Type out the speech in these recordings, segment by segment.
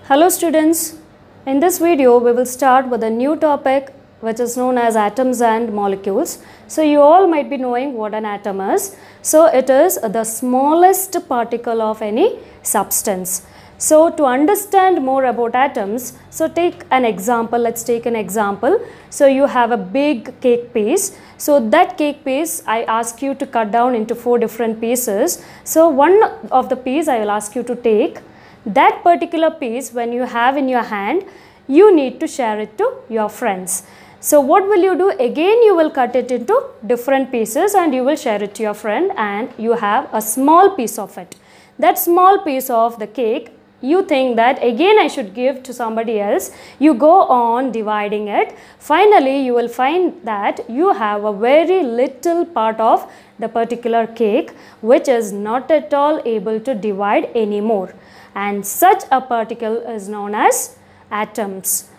Hello students, in this video we will start with a new topic which is known as atoms and molecules. So you all might be knowing what an atom is. So it is the smallest particle of any substance. So to understand more about atoms, so take an example, let's take an example. So you have a big cake piece. So that cake piece I ask you to cut down into 4 different pieces. So one of the piece I will ask you to take. That particular piece when you have in your hand, you need to share it to your friends. So what will you do? Again you will cut it into different pieces and you will share it to your friend and you have a small piece of it. That small piece of the cake, you think that again I should give to somebody else. You go on dividing it. Finally you will find that you have a very little part of the particular cake which is not at all able to divide anymore. And such a particle is known as atoms.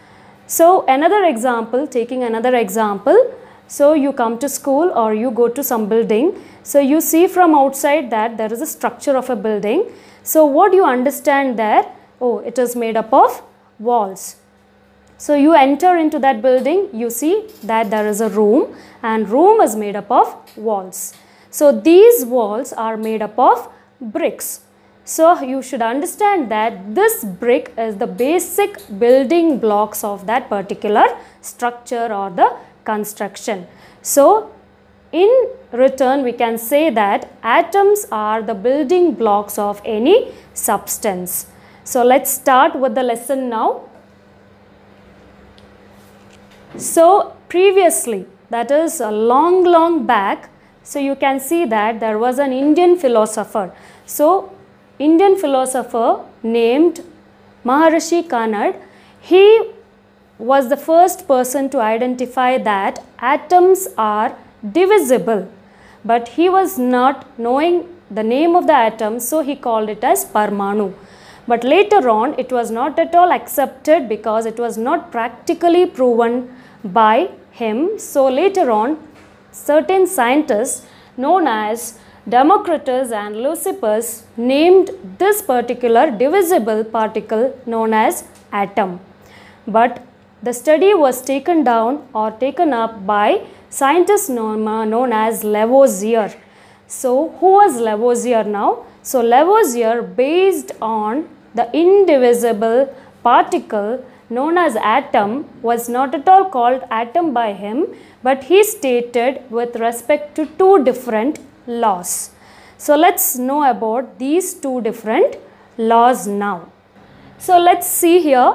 So another example, taking another example, so you come to school or you go to some building, so you see from outside that there is a structure of a building. So what you understand there? Oh, it is made up of walls. So you enter into that building, you see that there is a room and room is made up of walls. So these walls are made up of bricks. So you should understand that this brick is the basic building blocks of that particular structure or the construction. So in return we can say that atoms are the building blocks of any substance. So let's start with the lesson now. So previously, that is a long back, so you can see that there was an Indian philosopher. So Indian philosopher named Maharishi Kanad. He was the first person to identify that atoms are divisible, but he was not knowing the name of the atom, so he called it as Parmanu. But later on it was not at all accepted because it was not practically proven by him. So later on certain scientists known as Democritus and Leucippus named this particular divisible particle known as atom. But the study was taken down or taken up by scientists known as Lavoisier. So who was Lavoisier now? So Lavoisier, based on the indivisible particle known as atom, was not at all called atom by him, but he stated with respect to 2 different laws. So let's know about these 2 different laws now. So let's see here.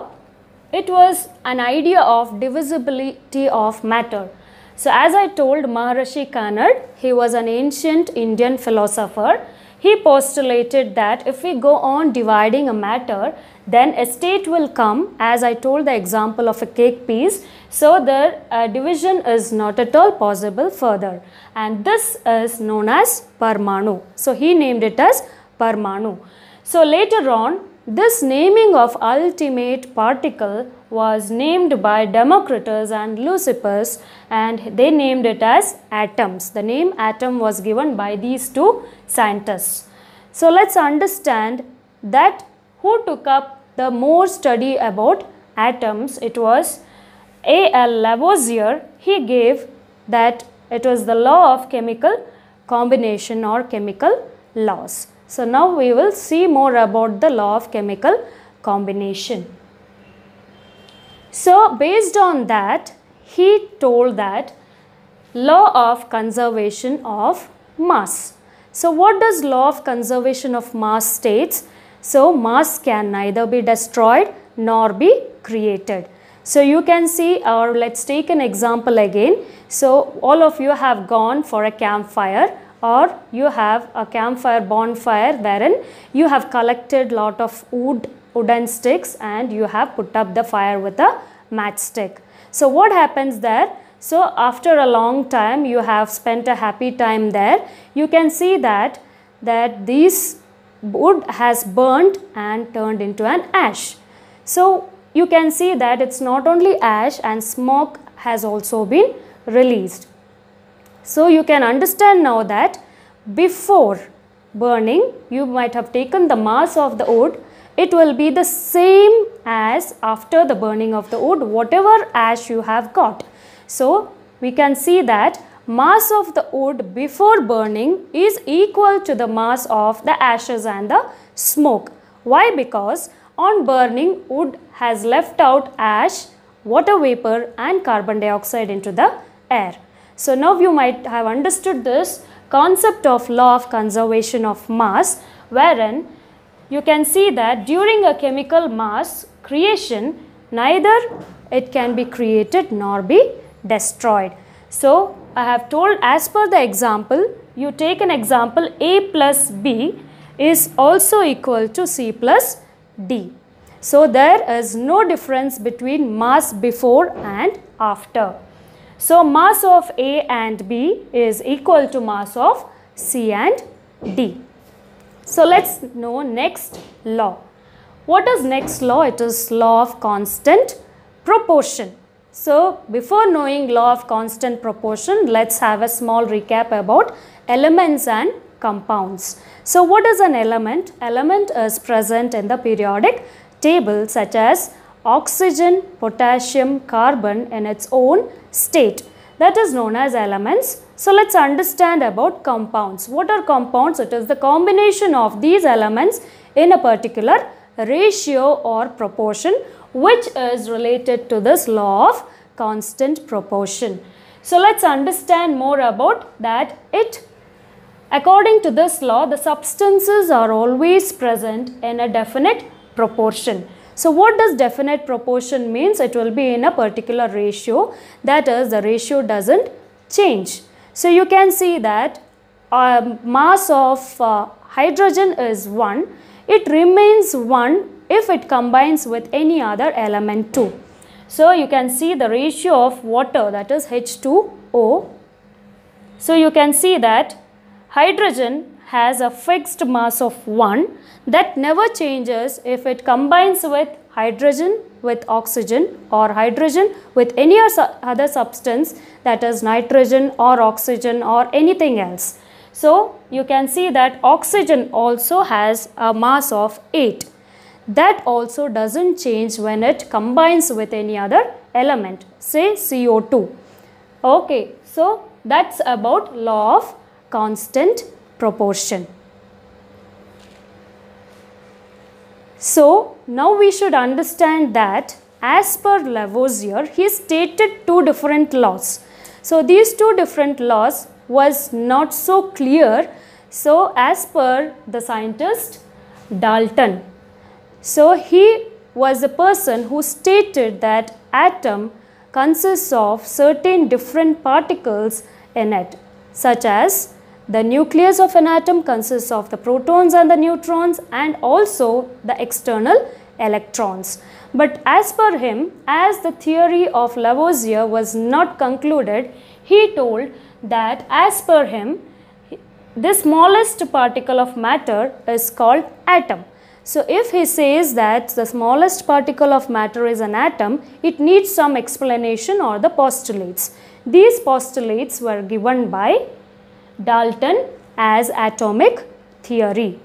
It was an idea of divisibility of matter. So as I told, Maharishi Kanad, he was an ancient Indian philosopher. He postulated that if we go on dividing a matter, then a state will come, as I told the example of a cake piece. So the division is not at all possible further, and this is known as Parmanu. So he named it as Parmanu. So later on, this naming of ultimate particle was named by Democritus and Leucippus, and they named it as atoms. The name atom was given by these 2 scientists. So let's understand that who took up the more study about atoms. It was A.L. Lavoisier. He gave that it was the law of chemical combination or chemical laws. So now we will see more about the law of chemical combination. So based on that, he told that law of conservation of mass. So what does law of conservation of mass states? So mass can neither be destroyed nor be created. So you can see, or let's take an example again. So all of you have gone for a campfire, or you have a campfire bonfire wherein you have collected lot of wooden sticks and you have put up the fire with a matchstick. So what happens there? So after a long time you have spent a happy time there. You can see that this wood has burnt and turned into an ash. So you can see that it's not only ash, and smoke has also been released. So you can understand now that before burning you might have taken the mass of the wood it will be the same as after the burning of the wood, whatever ash you have got. So we can see that mass of the wood before burning is equal to the mass of the ashes and the smoke. Why? Because on burning, wood has left out ash, water vapor and carbon dioxide into the air. So now you might have understood this concept of law of conservation of mass, wherein you can see that during a chemical mass creation, neither it can be created nor be destroyed. So I have told, as per the example, you take an example, A plus B is also equal to C plus D. So there is no difference between mass before and after. So mass of A and B is equal to mass of C and D. So let's know next law. What is next law? It is law of constant proportion. So before knowing law of constant proportion, let's have a small recap about elements and compounds. So what is an element? Element is present in the periodic table, such as oxygen, potassium, carbon in its own state. That is known as elements. So let's understand about compounds. What are compounds? It is the combination of these elements in a particular ratio or proportion, which is related to this law of constant proportion. So let's understand more about that. According to this law, the substances are always present in a definite proportion. So what does definite proportion means? It will be in a particular ratio, that is, the ratio doesn't change. So you can see that mass of hydrogen is 1. It remains 1 if it combines with any other element too. So you can see the ratio of water, that is H2O. So you can see that hydrogen has a fixed mass of 1 that never changes if it combines with hydrogen with oxygen or hydrogen with any other substance, that is nitrogen or oxygen or anything else. So you can see that oxygen also has a mass of 8. That also doesn't change when it combines with any other element, say CO2. Okay, so that's about law of constant proportion. So now we should understand that as per Lavoisier, he stated two different laws. So these two different laws was not so clear. So as per the scientist Dalton, so he was a person who stated that atom consists of certain different particles in it, such as the nucleus of an atom consists of the protons and the neutrons and also the external electrons. But as per him, as the theory of Lavoisier was not concluded, he told that as per him, the smallest particle of matter is called atom. So if he says that the smallest particle of matter is an atom, it needs some explanation or the postulates. These postulates were given by Dalton as atomic theory.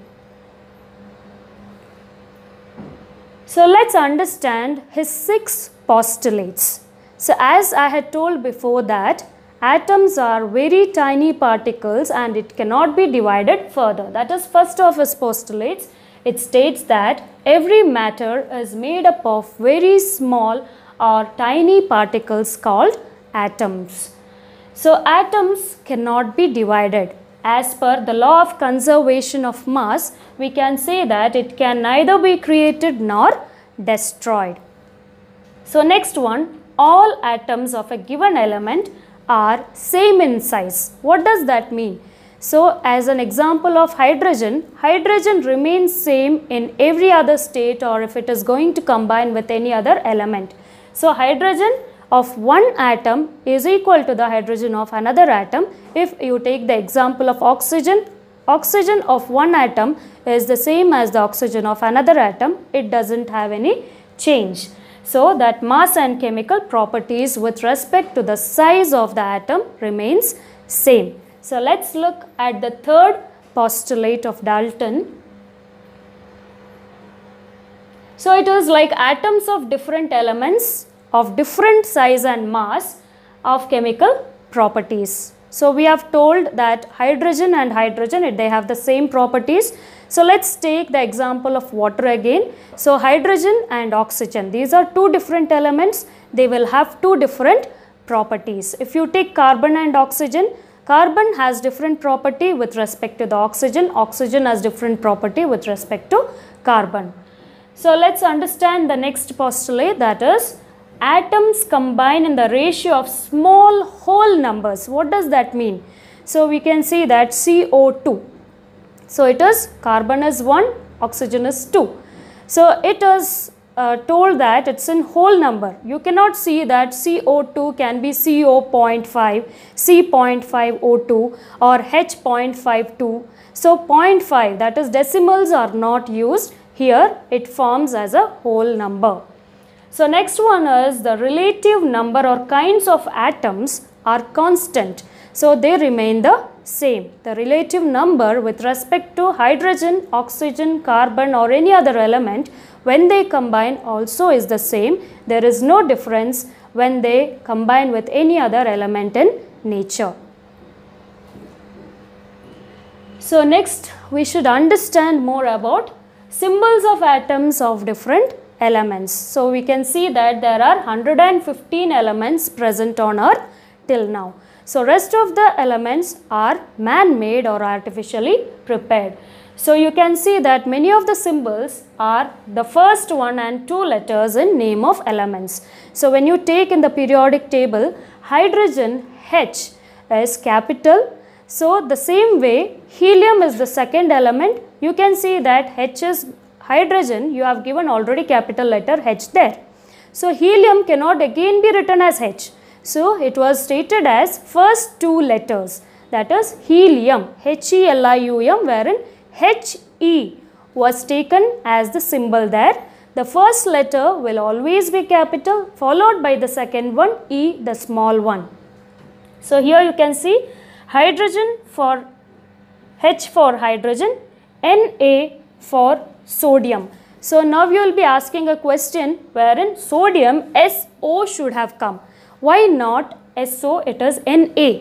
So let's understand his 6 postulates. So as I had told before that atoms are very tiny particles and it cannot be divided further. That is first of his postulates. It states that every matter is made up of very small or tiny particles called atoms. So atoms cannot be divided. As per the law of conservation of mass, we can say that it can neither be created nor destroyed. So next one, all atoms of a given element are same in size. What does that mean? So as an example of hydrogen, hydrogen remains same in every other state or if it is going to combine with any other element. So hydrogen of one atom is equal to the hydrogen of another atom. If you take the example of oxygen, oxygen of one atom is the same as the oxygen of another atom. It doesn't have any change. So that mass and chemical properties with respect to the size of the atom remains same. So let's look at the third postulate of Dalton. So it is like atoms of different elements of different size and mass of chemical properties. So we have told that hydrogen and hydrogen, they have the same properties. So let's take the example of water again. So hydrogen and oxygen, these are two different elements. They will have two different properties. If you take carbon and oxygen, carbon has different property with respect to the oxygen. Oxygen has different property with respect to carbon. So let's understand the next postulate, that is atoms combine in the ratio of small whole numbers. What does that mean? So we can see that CO2. So it is carbon is 1, oxygen is 2. So it is told that it's in whole number. You cannot see that CO2 can be CO.5, C.5O2 or H.52. So 0.5, that is decimals are not used. Here it forms as a whole number. So next one is the relative number or kinds of atoms are constant. So they remain the same. The relative number with respect to hydrogen, oxygen, carbon or any other element, when they combine also is the same. There is no difference when they combine with any other element in nature. So next we should understand more about symbols of atoms of different elements. So we can see that there are 115 elements present on Earth till now. So rest of the elements are man-made or artificially prepared. So you can see that many of the symbols are the first one and two letters in name of elements. So when you take in the periodic table, hydrogen H is capital. So the same way helium is the second element. You can see that H is hydrogen, you have given already capital letter H there. So helium cannot again be written as H. So it was stated as first two letters, that is helium, Helium, wherein He was taken as the symbol there. The first letter will always be capital, followed by the second one, E, the small one. So here you can see hydrogen for H for hydrogen, Na for sodium. So now you will be asking a question wherein sodium SO should have come. Why not SO? It is Na.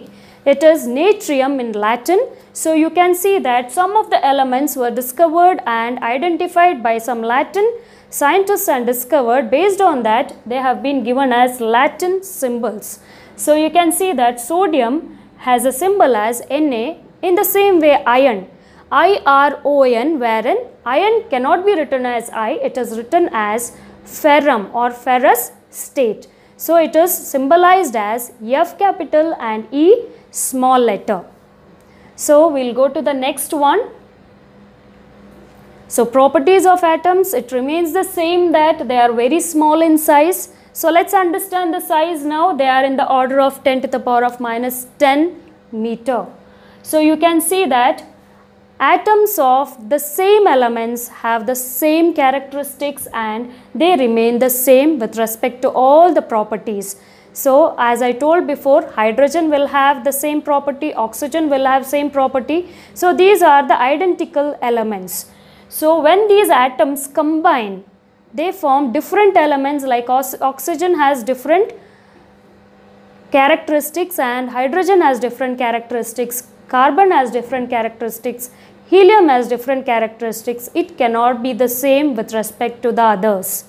It is natrium in Latin. So you can see that some of the elements were discovered and identified by some Latin scientists and discovered. Based on that, they have been given as Latin symbols. So you can see that sodium has a symbol as Na. In the same way iron, IRON, wherein iron cannot be written as I, it is written as ferrum or ferrous state. So it is symbolized as F capital and E small letter. So we'll go to the next one. So properties of atoms, it remains the same, that they are very small in size. So let's understand the size now. They are in the order of 10 to the power of minus 10 meter. So you can see that atoms of the same elements have the same characteristics and they remain the same with respect to all the properties. So as I told before, hydrogen will have the same property, oxygen will have same property. So these are the identical elements. So when these atoms combine, they form different elements, like oxygen has different characteristics and hydrogen has different characteristics, carbon has different characteristics, helium has different characteristics. It cannot be the same with respect to the others.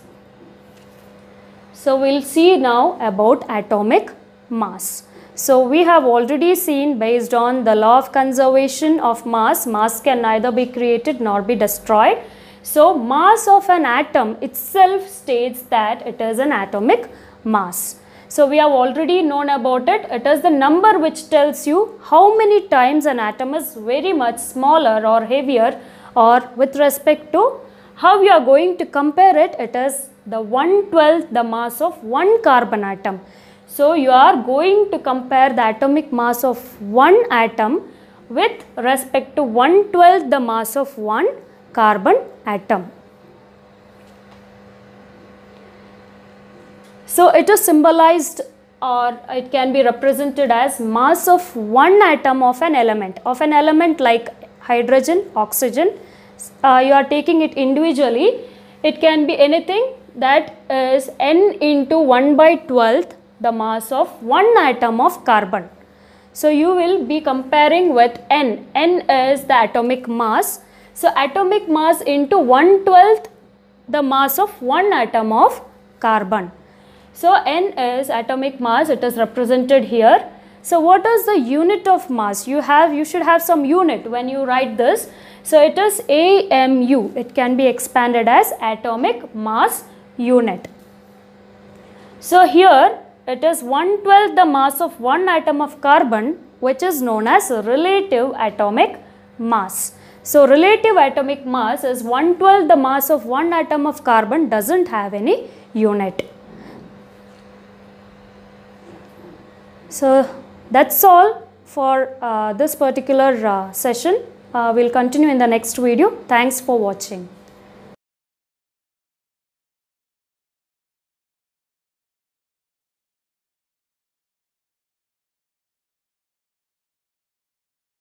So we'll see now about atomic mass. So we have already seen, based on the law of conservation of mass, mass can neither be created nor be destroyed. So mass of an atom itself states that it is an atomic mass. So we have already known about it. It is the number which tells you how many times an atom is very much smaller or heavier, or with respect to how you are going to compare it, it is the 1/12 the mass of one carbon atom. So you are going to compare the atomic mass of one atom with respect to 1/12 the mass of one carbon atom. So it is symbolized, or it can be represented as mass of one atom of an element like hydrogen, oxygen. You are taking it individually. It can be anything that is n into 1/12th the mass of one atom of carbon. So you will be comparing with n. N is the atomic mass. So atomic mass into 1/12th the mass of one atom of carbon. So n is atomic mass, it is represented here. So what is the unit of mass? You should have some unit when you write this. So it is AMU. It can be expanded as atomic mass unit. So here it is 1/12th the mass of one atom of carbon, which is known as relative atomic mass. So relative atomic mass is 1/12th the mass of one atom of carbon, doesn't have any unit. So that's all for this particular session. We'll continue in the next video. Thanks for watching.